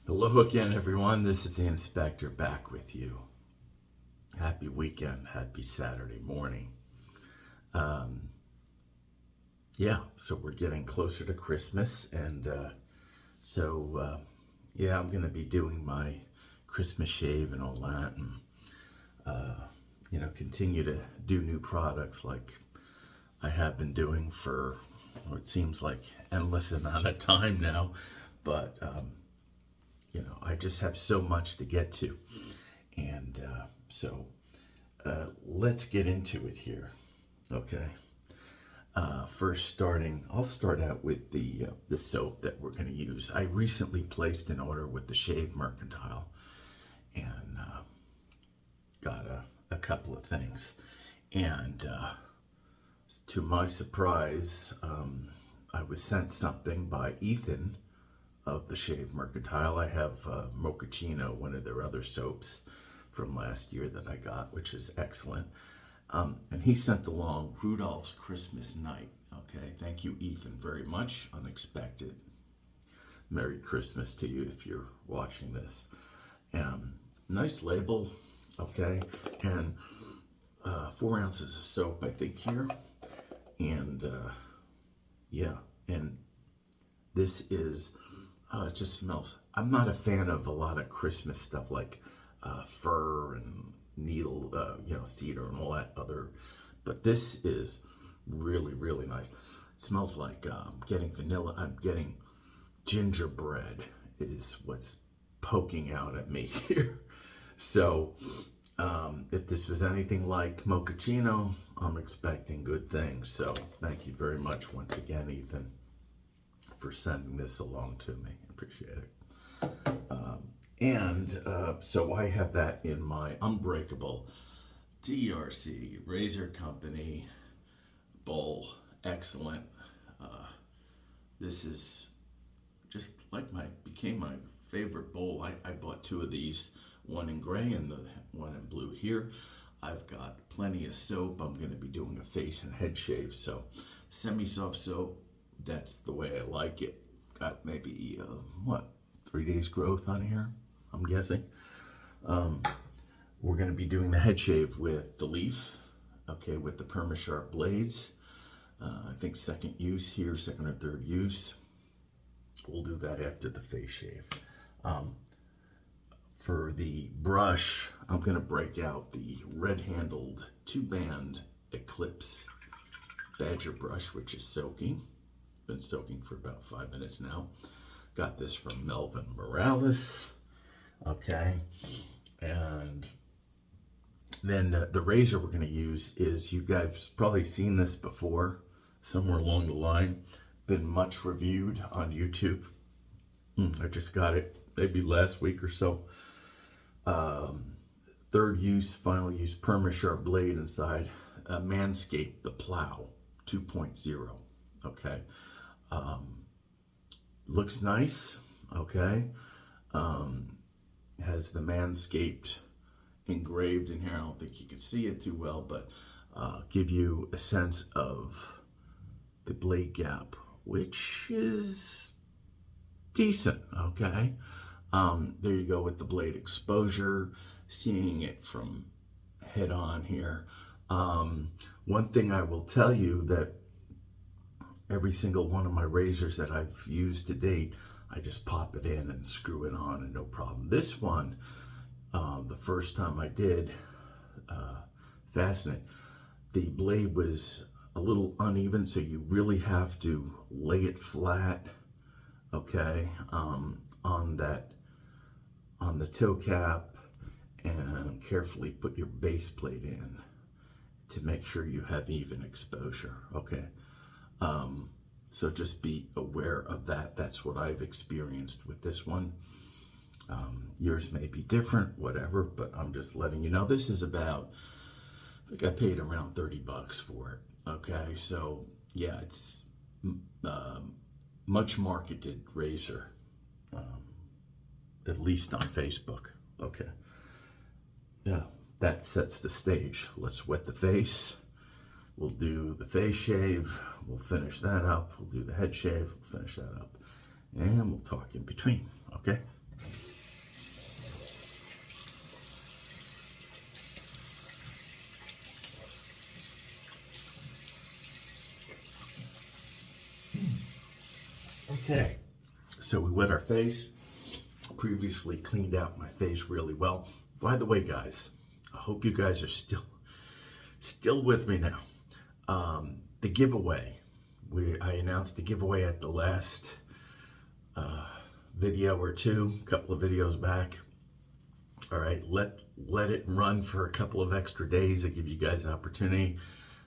Hello again, everyone. This is the inspector back with you. Happy weekend. Happy Saturday morning. So we're getting closer to Christmas, and I'm going to be doing my Christmas shave and all that, and continue to do new products like I have been doing for what seems like endless amount of time now, but I just have so much to get to. And let's get into it here. Okay. I'll start out with the soap that we're going to use. I recently placed an order with the Shave Mercantile and got a couple of things. And to my surprise, I was sent something by Ethan of the Shave Mercantile. I have Mochaccino, one of their other soaps from last year that I got, which is excellent. And he sent along Rudolph's Christmas Night. Okay, thank you, Ethan, very much. Unexpected. Merry Christmas to you if you're watching this. Nice label, okay, and 4 ounces of soap, I think, here. And and this is, it just smells. I'm not a fan of a lot of Christmas stuff like fir and needle, cedar and all that other, but this is really, really nice. It smells like getting vanilla. I'm getting gingerbread is what's poking out at me here. So if this was anything like Mochaccino, I'm expecting good things. So thank you very much once again, Ethan, for sending this along to me. Appreciate it. So I have that in my Unbreakable DRC Razor Company bowl. Excellent. This is just like became my favorite bowl. I bought 2 of these, one in gray and the one in blue here. I've got plenty of soap. I'm going to be doing a face and head shave. So semi-soft soap, that's the way I like it. Got maybe, 3 days growth on here, I'm guessing. We're going to be doing the head shave with the leaf, okay, with the PermaSharp blades. I think second use here, second or third use. We'll do that after the face shave. For the brush, I'm going to break out the red-handled 2-band Eclipse Badger brush, which is soaking. Been soaking for about 5 minutes now. Got this from Melvin Morales. Okay. And then the razor we're going to use is, you guys probably seen this before, somewhere along the line. Been much reviewed on YouTube. I just got it maybe last week or so. Third use, final use PermaSharp blade inside. Manscaped, the Plow 2.0. Okay. Looks nice. Okay. Has the Manscaped engraved in here. I don't think you can see it too well, but give you a sense of the blade gap, which is decent. Okay. There you go with the blade exposure, seeing it from head on here. One thing I will tell you, that every single one of my razors that I've used to date, I just pop it in and screw it on and no problem. This one, the first time I did fasten it, the blade was a little uneven, so you really have to lay it flat, okay, on the toe cap, and carefully put your base plate in to make sure you have even exposure, okay? So just be aware of that. That's what I've experienced with this one. Yours may be different, whatever, but I'm just letting you know. This is about, I think I paid around $30 for it, okay? So yeah, it's much marketed razor, at least on Facebook, okay? Yeah, that sets the stage. Let's wet the face. We'll do the face shave. We'll finish that up. We'll do the head shave. We'll finish that up. And we'll talk in between, okay? Okay, so we wet our face. Previously cleaned out my face really well. By the way, guys, I hope you guys are still with me now. The giveaway. I announced the giveaway at the last video or two, a couple of videos back. All right, let it run for a couple of extra days. I give you guys an opportunity.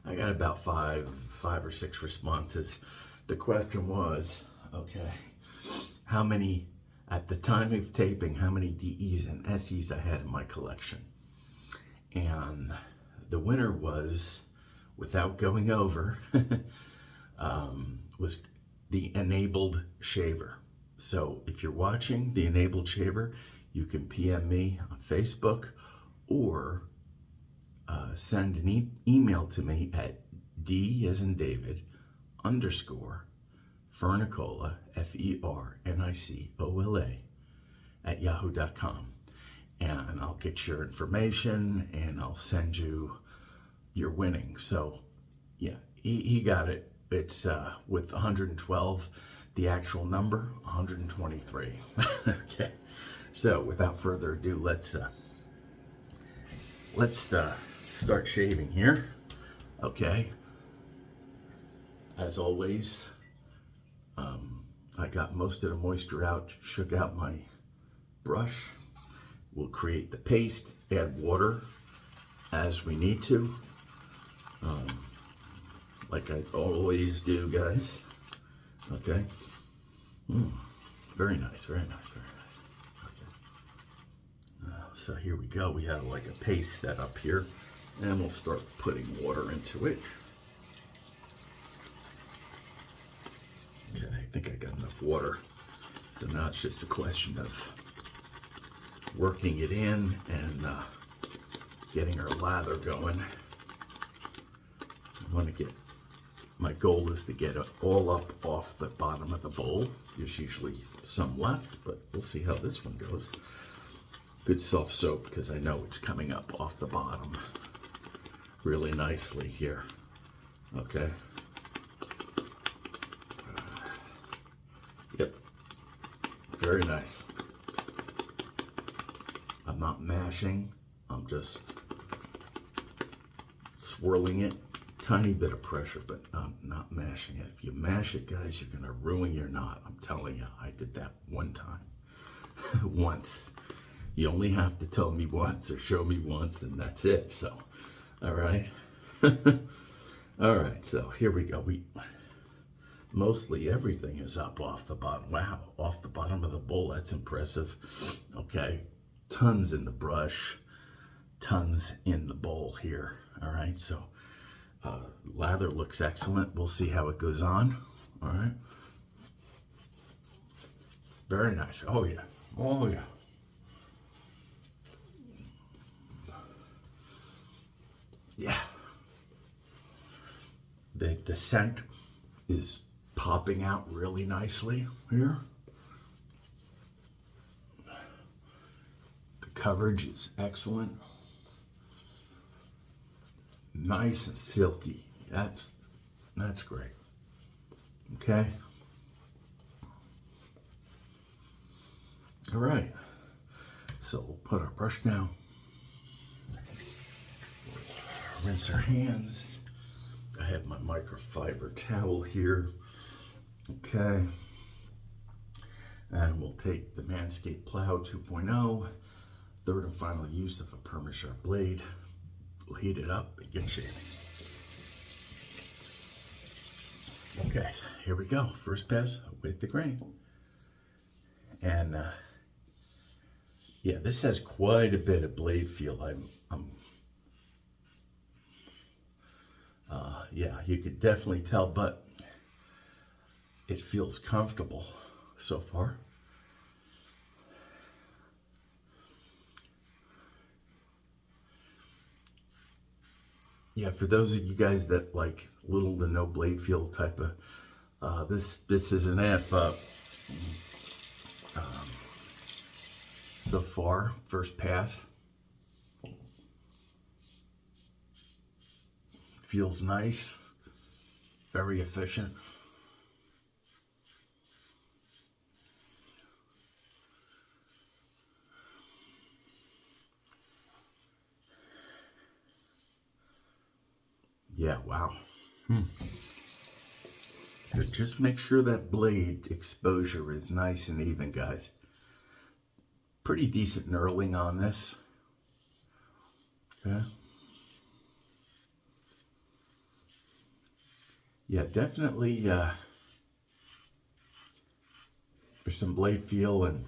I got about five or six responses. The question was, okay, how many, at the time of taping, how many DEs and SEs I had in my collection? And the winner was, without going over, was the Enabled Shaver. So if you're watching the Enabled Shaver, you can PM me on Facebook or send an email to me at D as in David _ Fernicola, FERNICOLA at yahoo.com. And I'll get your information and I'll send you your winning. So yeah, he got it. It's with 112, the actual number 123. Okay, so without further ado, let's start shaving here. Okay, as always, I got most of the moisture out, shook out my brush. We'll create the paste, add water as we need to, like I always do, guys. Okay. Very nice, very nice, very nice. Okay. So here we go. We have like a paste set up here, and we'll start putting water into it. Okay, I think I got enough water. So now it's just a question of working it in and getting our lather going. I want to get, my goal is to get it all up off the bottom of the bowl. There's usually some left, but we'll see how this one goes. Good soft soap, because I know it's coming up off the bottom really nicely here. Okay. Yep. Very nice. I'm not mashing, I'm just swirling it. Tiny bit of pressure, but I'm not mashing it. If you mash it, guys, you're gonna ruin your knot. I'm telling you, I did that one time. Once. You only have to tell me once or show me once, and that's it. So, all right. All right, so here we go. Mostly everything is up off the bottom. Wow, off the bottom of the bowl. That's impressive. Okay, tons in the brush, tons in the bowl here. All right, so lather looks excellent. We'll see how it goes on. All right. Very nice. Oh yeah. Oh yeah. Yeah. The scent is popping out really nicely here. The coverage is excellent. Nice and silky. That's great. Okay. All right. So we'll put our brush down. Rinse our hands. I have my microfiber towel here. Okay. And we'll take the Manscaped Plow 2.0, third and final use of a perma-sharp blade. We'll heat it up and get shaving. Okay, here we go. First pass with the grain. And yeah, this has quite a bit of blade feel. Yeah, you could definitely tell, but it feels comfortable so far. Yeah, for those of you guys that like little to no blade feel type of, this isn't it, but so far, first pass. Feels nice, very efficient. Yeah, wow. But just make sure that blade exposure is nice and even, guys. Pretty decent knurling on this. Okay. Yeah, definitely there's some blade feel, and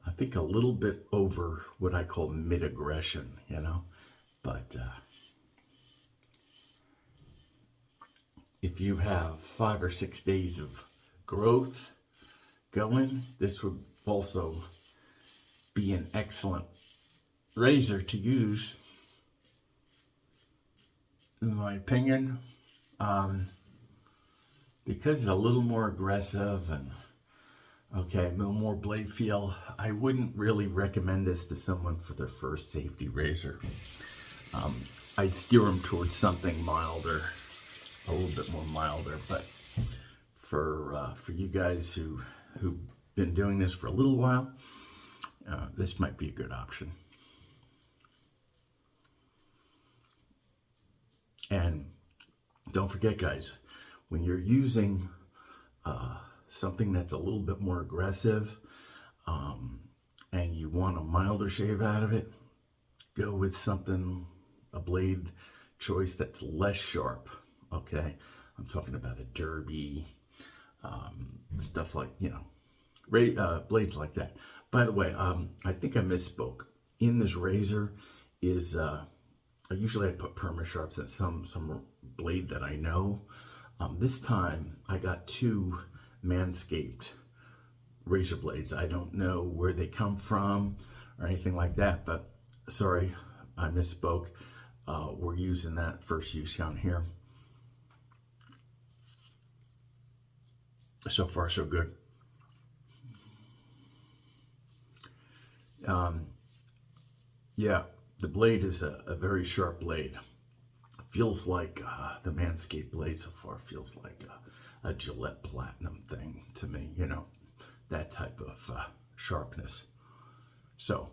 I think a little bit over what I call mid-aggression, you know. But if you have 5 or 6 days of growth going, this would also be an excellent razor to use, in my opinion, because it's a little more aggressive and okay, a little more blade feel. I wouldn't really recommend this to someone for their first safety razor. I'd steer them towards something milder, a little bit more milder. But for you guys who've been doing this for a little while, this might be a good option. And don't forget, guys, when you're using something that's a little bit more aggressive, and you want a milder shave out of it, go with something, a blade choice that's less sharp, okay? I'm talking about a derby, stuff like, you know, blades like that. By the way, I think I misspoke. In this razor is, usually I put perma sharps in some blade that I know. This time I got 2 Manscaped razor blades. I don't know where they come from or anything like that, but sorry, I misspoke. We're using that first use down here. So far, so good. Yeah, the blade is a very sharp blade. Feels like the Manscaped blade so far feels like a Gillette Platinum thing to me, you know, that type of sharpness. So,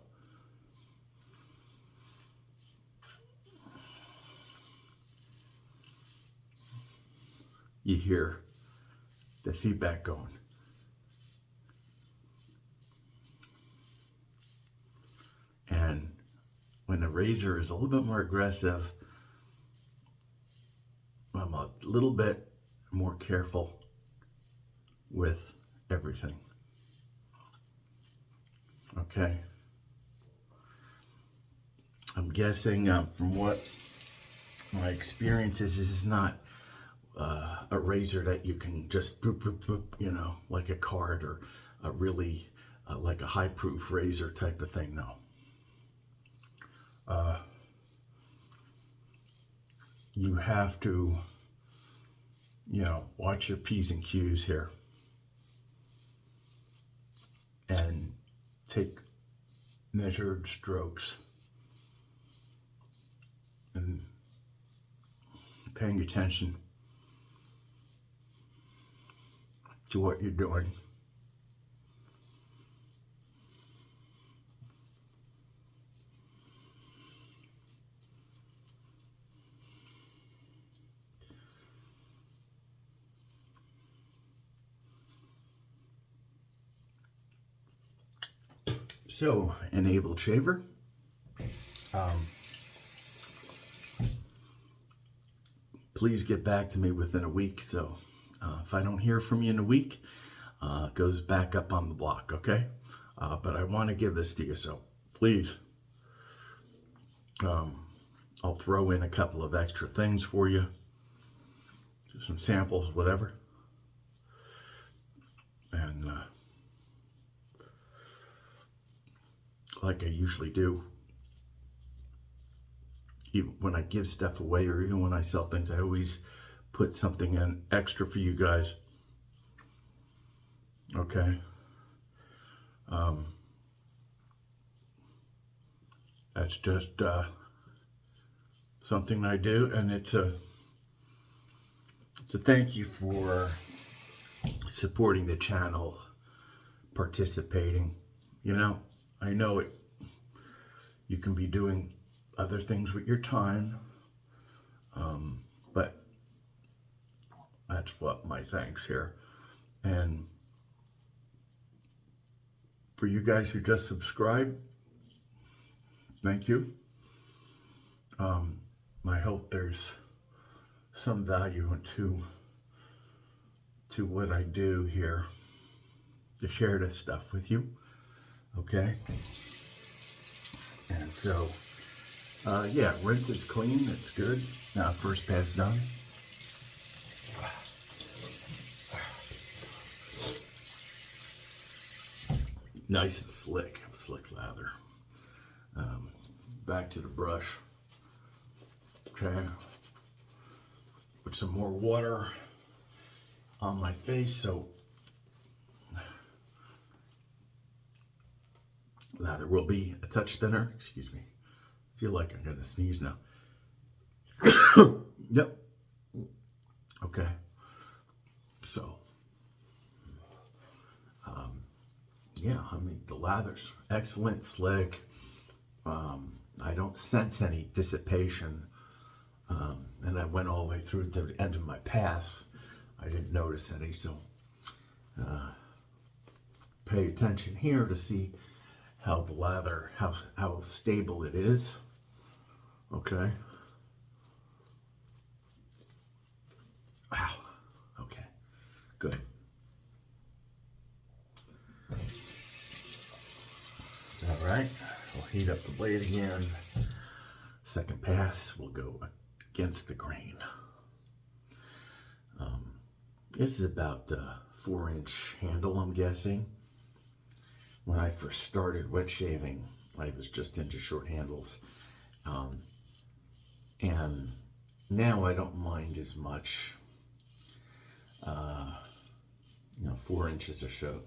you hear the feedback going. And when the razor is a little bit more aggressive, I'm a little bit more careful with everything. Okay. I'm guessing from what my experience is, this is not a razor that you can just boop, boop, boop, you know, like a card or a really like a high proof razor type of thing. No. You have to, you know, watch your P's and Q's here and take measured strokes and paying attention to what you're doing. So, enabled shaver. Please get back to me within a week. So, if I don't hear from you in a week, it goes back up on the block, okay? But I want to give this to you, so please. I'll throw in a couple of extra things for you, some samples, whatever. And like I usually do, even when I give stuff away or even when I sell things, I always put something in extra for you guys. Okay. That's just something I do, and it's a thank you for supporting the channel, participating. You know, I know it. You can be doing other things with your time. But that's what my thanks here. And for you guys who just subscribed, thank you. I hope there's some value to what I do here to share this stuff with you. Okay. And so, yeah, rinse is clean. It's good. Now, first pass done. Nice and slick lather. Back to the brush. Okay. Put some more water on my face so lather will be a touch thinner. Excuse me. I feel like I'm gonna sneeze now. Yep. Okay. So, yeah, I mean, the lather's excellent, slick. I don't sense any dissipation. And I went all the way through the end of my pass. I didn't notice any, so pay attention here to see how the lather, how stable it is. Okay. Wow. Okay. Good. All right. We'll heat up the blade again. Second pass will go against the grain. This is about a 4-inch handle, I'm guessing. When I first started wet shaving, I was just into short handles. And now I don't mind as much. 4 inches or so,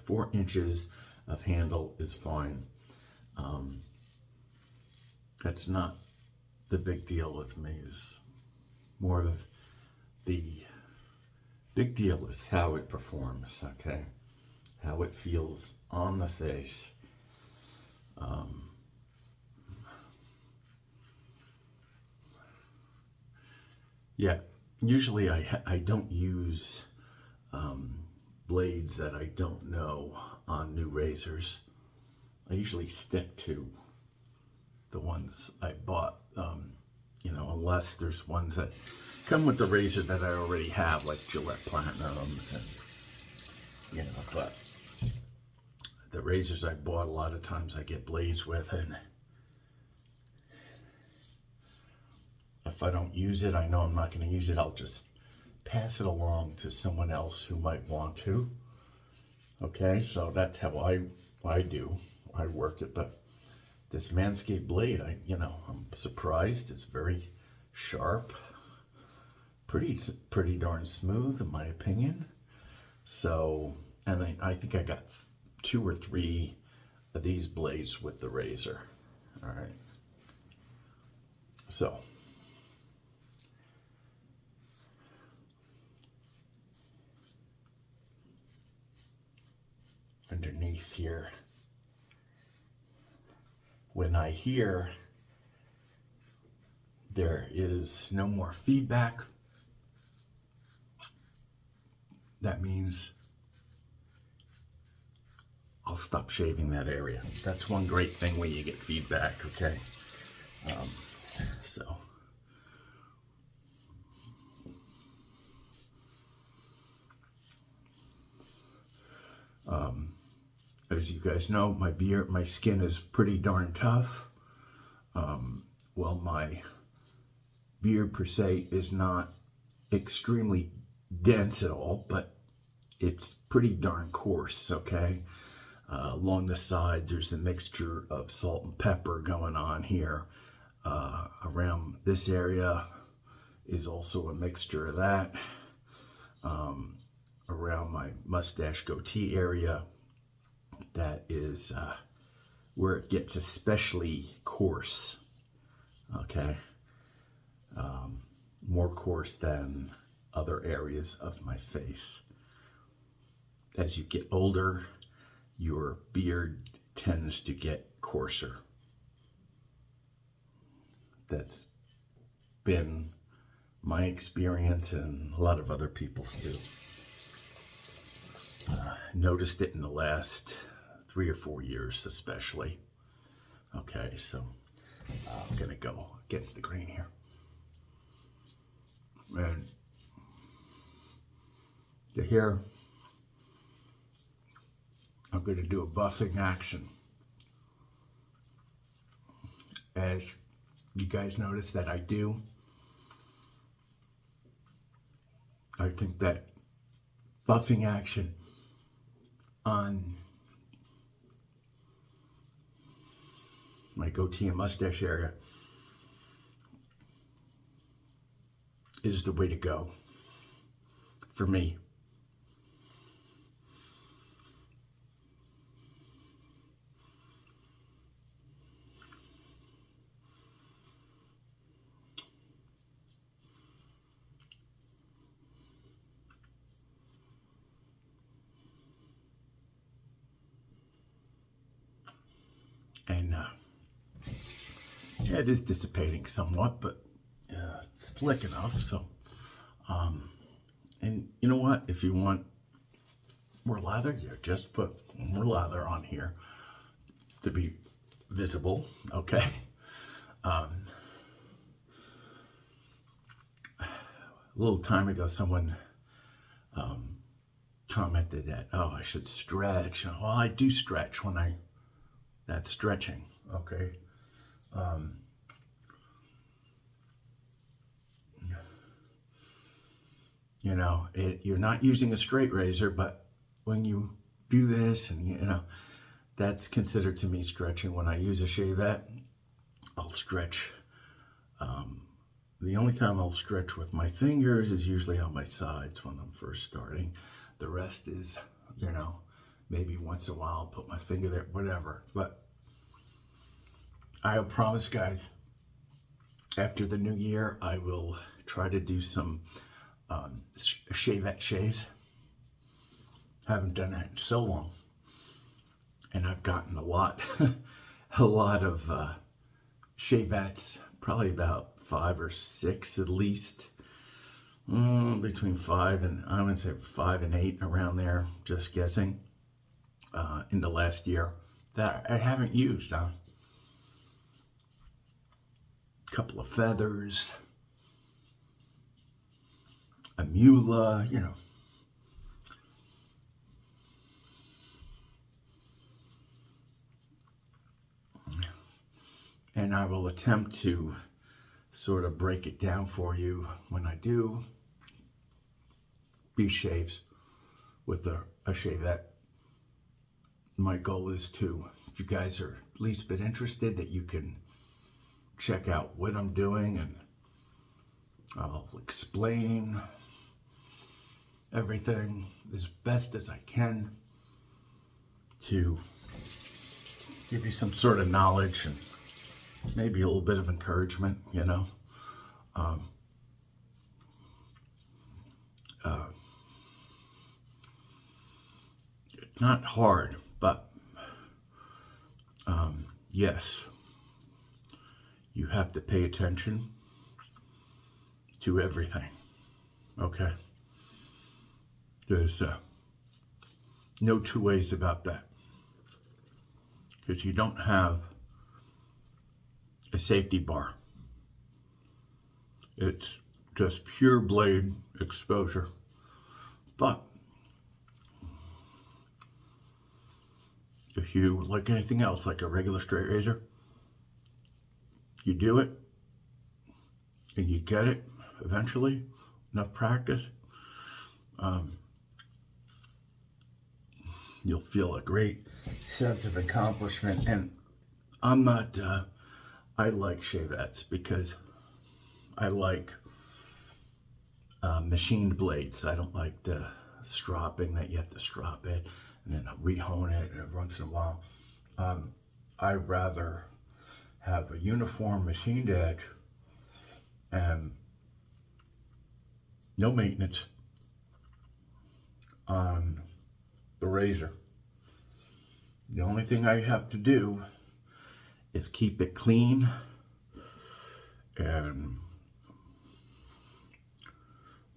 4 inches of handle is fine. That's not the big deal with me. Is more of the big deal is how it performs, okay? How it feels on the face. Yeah, usually I don't use blades that I don't know on new razors. I usually stick to the ones I bought, unless there's ones that come with the razor that I already have, like Gillette Platinums, and but the razors I bought, a lot of times I get blades with, and if I don't use it, I know I'm not going to use it, I'll just pass it along to someone else who might want to. Okay, so that's how I do. I work it, but this Manscaped blade, I'm surprised. It's very sharp, pretty darn smooth in my opinion. So, and I think I got 2 or 3 of these blades with the razor. All right. So, underneath here, when I hear there is no more feedback, that means I'll stop shaving that area. That's one great thing when you get feedback, okay? So, as you guys know, my skin is pretty darn tough. Well, my beard per se is not extremely dense at all, but it's pretty darn coarse, okay? Along the sides, there's a mixture of salt and pepper going on here. Around this area is also a mixture of that. Around my mustache goatee area, that is where it gets especially coarse, okay? More coarse than other areas of my face. As you get older, your beard tends to get coarser. That's been my experience and a lot of other people's too. Noticed it in the last 3 or 4 years especially. Okay, so I'm gonna go against the grain here. And the hair, I'm gonna do a buffing action. As you guys notice that I do, I think that buffing action on my goatee and mustache area is the way to go for me. And yeah, it is dissipating somewhat, but it's slick enough. So, and you know what? If you want more lather, you just put more lather on here to be visible. Okay. A little time ago, someone commented that, oh, I should stretch. Well, I do stretch when that's stretching, okay? You know, you're not using a straight razor, but when you do this and, you know, that's considered to me stretching. When I use a shavette, I'll stretch. The only time I'll stretch with my fingers is usually on my sides when I'm first starting. The rest is, you know, maybe once in a while I'll put my finger there, whatever. But I promise, guys, after the new year, I will try to do some shavette shaves. Haven't done that in so long. And I've gotten a lot, a lot of shavettes, probably about 5 or 6 at least. Between 5 and, I would say 5 and 8, around there, just guessing, in the last year that I haven't used. A couple of feathers, a mula, you know. And I will attempt to sort of break it down for you when I do these shaves with a shavette. My goal is to, if you guys are at least a bit interested, that you can check out what I'm doing, and I'll explain everything as best as I can to give you some sort of knowledge and maybe a little bit of encouragement, you know. It's not hard, but yes, you have to pay attention to everything, okay? There's no two ways about that, because you don't have a safety bar. It's just pure blade exposure. But if you, like anything else, like a regular straight razor, you do it and you get it eventually, enough practice, you'll feel a great sense of accomplishment. And I'm not, I like shavettes because I like machined blades. I don't like the stropping that you have to strop it and then rehone it once in a while. I'd rather have a uniform machined edge and no maintenance on the razor. The only thing I have to do is keep it clean and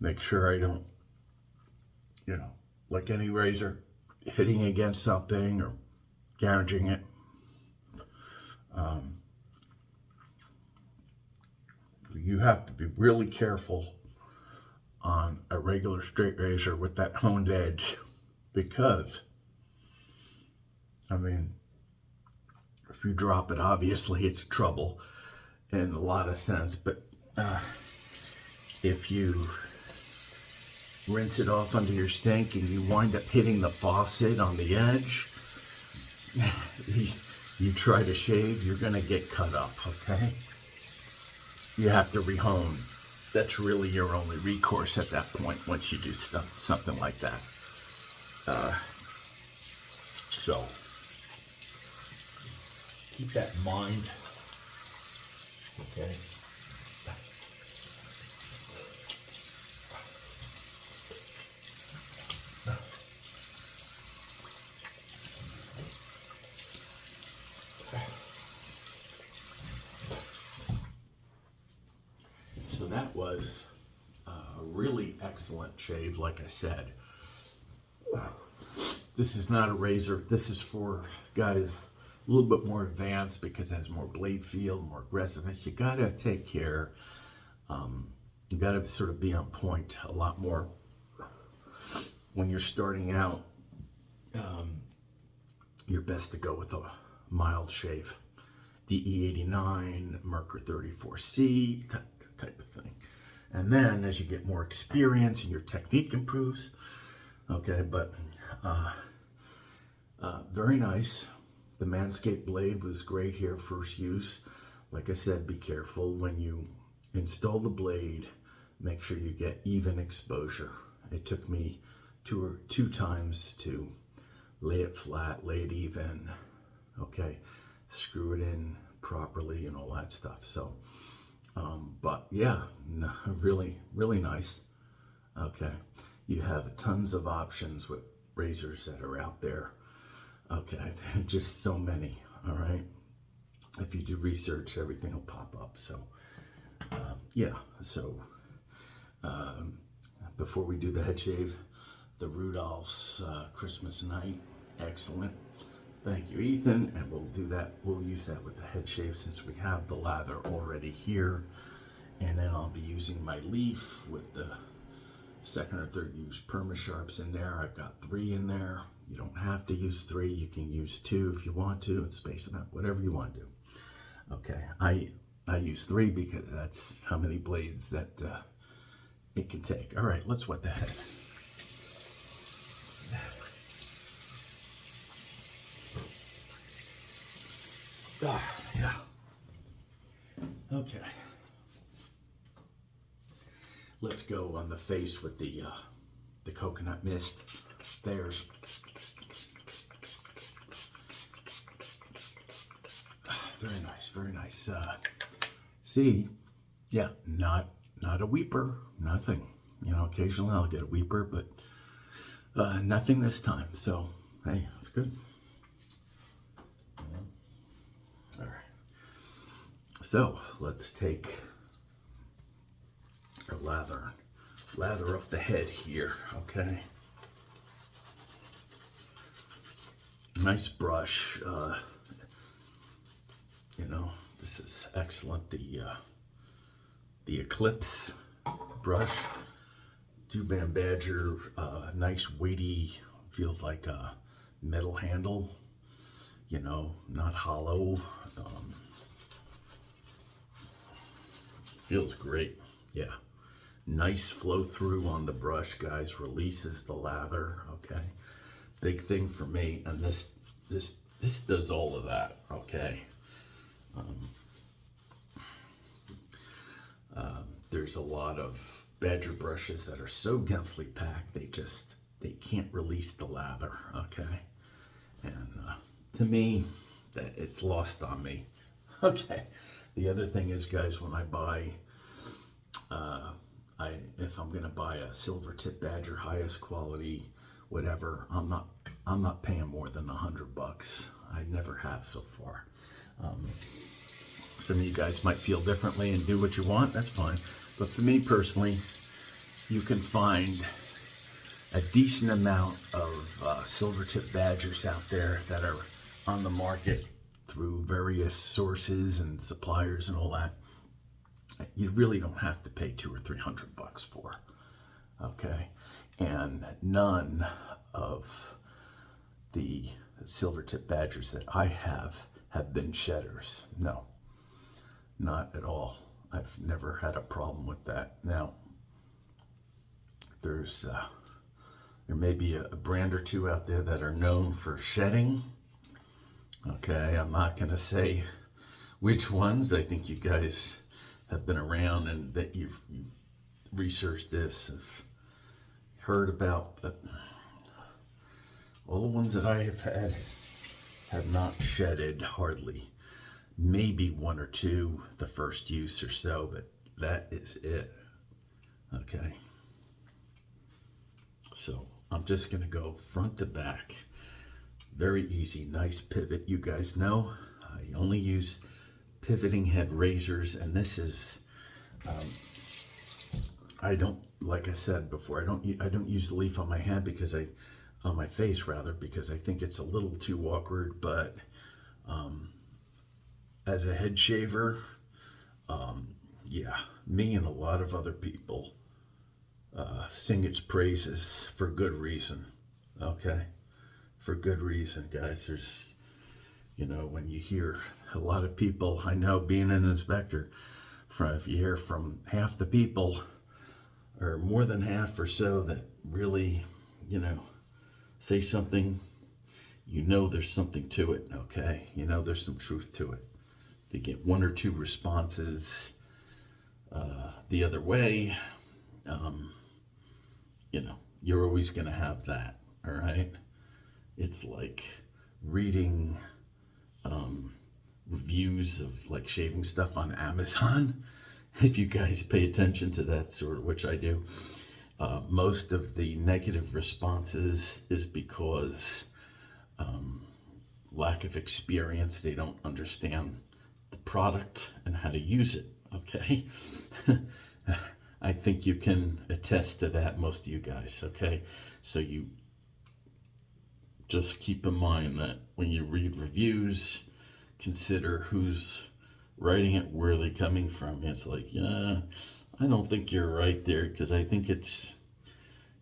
make sure I don't, like any razor, hitting against something or gouging it. You have to be really careful on a regular straight razor with that honed edge, because, if you drop it, obviously it's trouble in a lot of sense, but if you rinse it off under your sink and you wind up hitting the faucet on the edge, you try to shave, you're gonna get cut up, okay? You have to rehone. That's really your only recourse at that point once you do something like that. So keep that in mind, okay? So that was a really excellent shave, like I said. This is not a razor. This is for guys a little bit more advanced because it has more blade feel, more aggressiveness. You gotta take care. You gotta sort of be on point a lot more when you're starting out. You're best to go with a mild shave. DE89, Merkur 34C, that type of thing. And then as you get more experience and your technique improves, okay, but very nice. The Manscaped blade was great here, first use. Like I said, be careful when you install the blade, make sure you get even exposure. It took me two times to lay it flat, lay it even, okay, screw it in properly and all that stuff. So, but yeah, really, really nice. Okay, you have tons of options with razors that are out there. Okay, just so many, all right? If you do research, everything will pop up. So, yeah, so before we do the head shave, the Rudolph's Christmas night, excellent. Thank you, Ethan, and we'll do that. We'll use that with the head shave since we have the lather already here. And then I'll be using my leaf with the second or third use perma-sharps in there. I've got 3 in there. You don't have to use 3. You can use 2 if you want to and space them out, whatever you want to do. Okay, I use 3 because that's how many blades that it can take. All right, let's wet the head. Yeah. Okay. Let's go on the face with the coconut mist. There's very nice, very nice. See, yeah, not a weeper, nothing. Occasionally I'll get a weeper, but nothing this time. So hey, it's good. All right. So let's take our lather up the head here, okay? Nice brush. This is excellent. The Eclipse brush, Duband Badger, nice weighty, feels like a metal handle, not hollow. Feels great, yeah. Nice flow through on the brush, guys, releases the lather, okay? Big thing for me, and this does all of that, okay? There's a lot of Badger brushes that are so densely packed, they can't release the lather, okay? And to me, that it's lost on me. Okay, the other thing is, guys, when I buy, if I'm gonna buy a silver tip Badger, highest quality, whatever, I'm not paying more than $100. I never have so far. Some of you guys might feel differently and do what you want, that's fine. But for me personally, you can find a decent amount of silver-tip badgers out there that are on the market through various sources and suppliers and all that. You really don't have to pay $200 or $300 for, okay? And none of the silver-tip badgers that I have been shedders. No, not at all. I've never had a problem with that. Now, there may be a brand or two out there that are known for shedding. Okay, I'm not going to say which ones. I think you guys have been around and that you've researched this, have heard about, but all the ones that I have had have not shedded hardly. Maybe one or two the first use or so, but that is it. Okay. So I'm just going to go front to back. Very easy, nice pivot. You guys know I only use pivoting head razors, and this is, I don't, like I said before, I don't use the leaf on my head because on my face rather, because I think it's a little too awkward, but as a head shaver, yeah, me and a lot of other people sing its praises for good reason, okay? For good reason, guys. There's, you know, when you hear a lot of people, I know being an inspector, if you hear from half the people, or more than half or so, that really, you know, say something, you know there's something to it, okay? You know there's some truth to it. If you get one or two responses the other way, you know, you're always going to have that, all right? It's like reading reviews of like shaving stuff on Amazon. If you guys pay attention to that sort of, which I do, most of the negative responses is because lack of experience. They don't understand the product and how to use it, okay? I think you can attest to that, most of you guys, okay? So you just keep in mind that when you read reviews, consider who's writing it, where they're coming from. It's like, yeah, I don't think you're right there, because I think it's,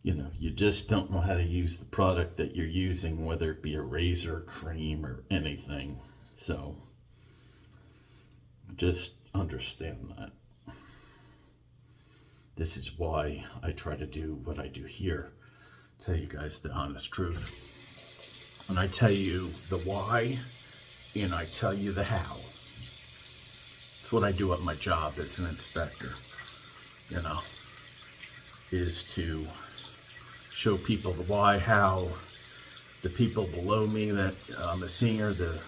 you know, you just don't know how to use the product that you're using, whether it be a razor, cream, or anything. So just understand that. This is why I try to do what I do here. Tell you guys the honest truth. And I tell you the why, and I tell you the how. It's what I do at my job as an inspector, you know, is to show people the why, how, the people below me that I'm a senior, the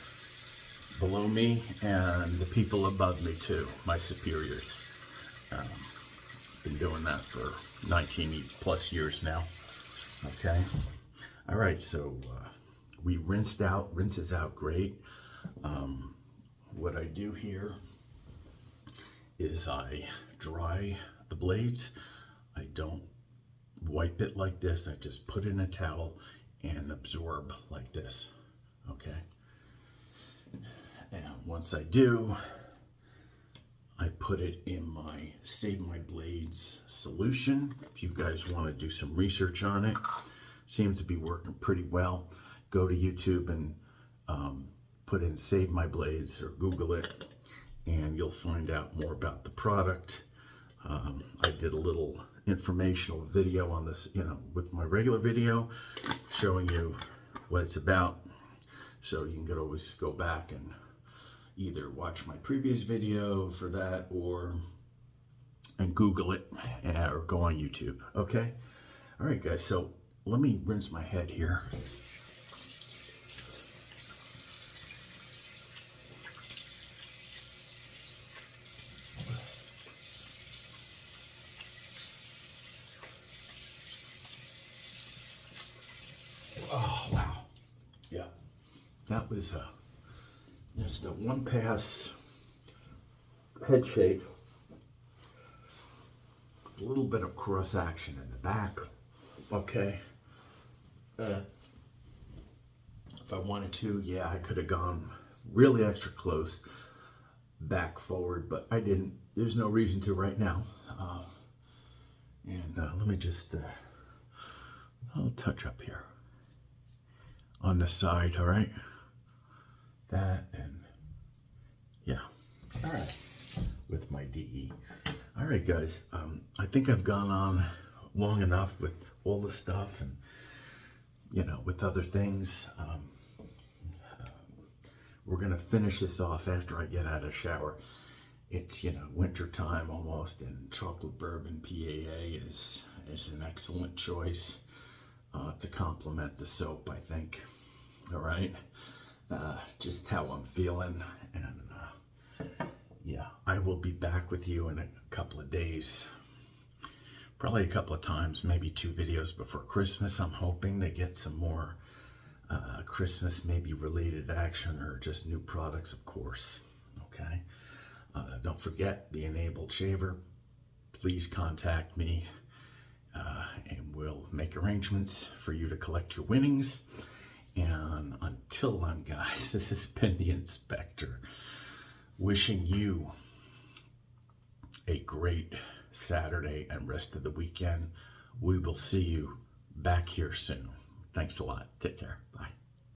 below me, and the people above me too, my superiors. Been doing that for 19 plus years now. Okay. All right. So we rinses out great. What I do here is I dry the blades. I don't wipe it like this. I just put in a towel and absorb like this. Okay. And once I do, I put it in my Save My Blades solution. If you guys want to do some research on it, seems to be working pretty well. Go to YouTube and put in Save My Blades or Google it, and you'll find out more about the product. I did a little informational video on this, you know, with my regular video, showing you what it's about. So you can always go back and either watch my previous video for that and Google it or go on YouTube. Okay. All right, guys. So let me rinse my head here. Oh, wow. Yeah. That was just a one pass head shave. A little bit of cross action in the back. Okay. If I wanted to, yeah, I could have gone really extra close back forward, but I didn't. There's no reason to right now. Let me just, I'll touch up here on the side, all right? That and, yeah. All right, with my DE. All right, guys, I think I've gone on long enough with all the stuff and, you know, with other things. We're gonna finish this off after I get out of the shower. It's, you know, winter time almost, and chocolate bourbon PAA is an excellent choice to complement the soap, I think. All right, it's just how I'm feeling, and yeah, I will be back with you in a couple of days. Probably a couple of times, maybe 2 videos before Christmas. I'm hoping to get some more Christmas maybe related action, or just new products, of course. Okay. Don't forget the enabled shaver. Please contact me and we'll make arrangements for you to collect your winnings. And until then, guys, this has been the Inspector, wishing you a great Saturday and rest of the weekend. We will see you back here soon. Thanks a lot. Take care. Bye.